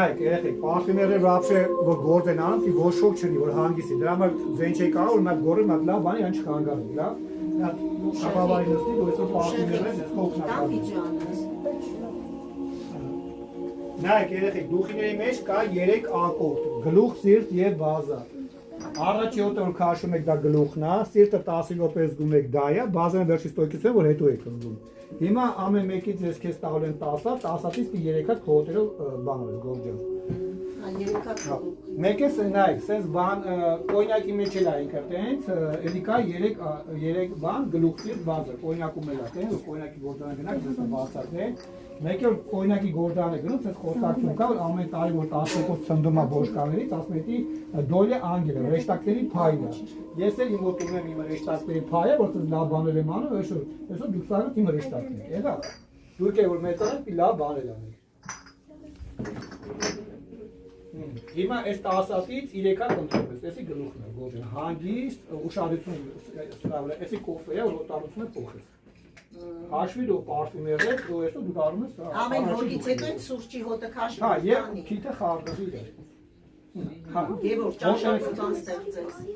Երեխեք, պարֆիմերը вообще որ գործ են անում, որ շոկ չունի, որ հանգիստ է։ Դրա համար ձեն չի կարող, որ մատ գորը մատ լավ բանի անչ խանգարի, լավ։ Ապավարի նստի, որ այսօր պարֆիմերը ես փոխնականում։ Նայեք, երեխեք, դուխիների մեջ կա 3 ակորդ՝ գլուխ, սիրտ եւ բազա։ Առաջի օտը որ քաշում եք դա գլուխն է, սիրտը 10 րոպե զգում եք դա է, բազան վերջի ստոյկությունը որ հետո եք զգում։ Հիմա ամեն մեկից ես քեզ տալու եմ 10-ից 3 հատ խոտերով բանով գորջան։ 3 հատ։ Մեկը նայեք, sense բան կոնյակի մեջ էլ է ինքը տենց, էլի կա 3 բան գլուխի բազը, կոնյակում էլ է, տենց կոնյակի գործանը գնաք, դες բացակներ։ Մեկը կոնյակի գործանը գնում, sense խոսակցում կա, ամեն տարի որ 12 ցնդում է բոշկաներից, ասում էի դոլե անգելը, ռեշտակների փայլը։ Ես էլ իմ մոտ ունեմ իմ ռեշտակների փայլը, որտեղ լավ բաներ եմ անում, այսօր դուք սարդ իմ ռեշտակներ, էլա։ Դուք եք որ մեծանեք, պի լավ բաներ անեք։ Հիմա այս 10-ից 3 հատ ընտրես, էսի գլուխն է, գորջան, հանգիստ, ուշադրություն սրա վրա, էսի կոֆեը, որ օտարությունը փոխես։ Հաշվի դու պարֆիմերներ, ու այսօր դու դառնում ես ամեն հոգից հետո այդ սուրճի հոտը քաշում։ Հա, եւ քիթը խառնվի դեր։ Հա, եւ որ ճաշակցության ստեղծես։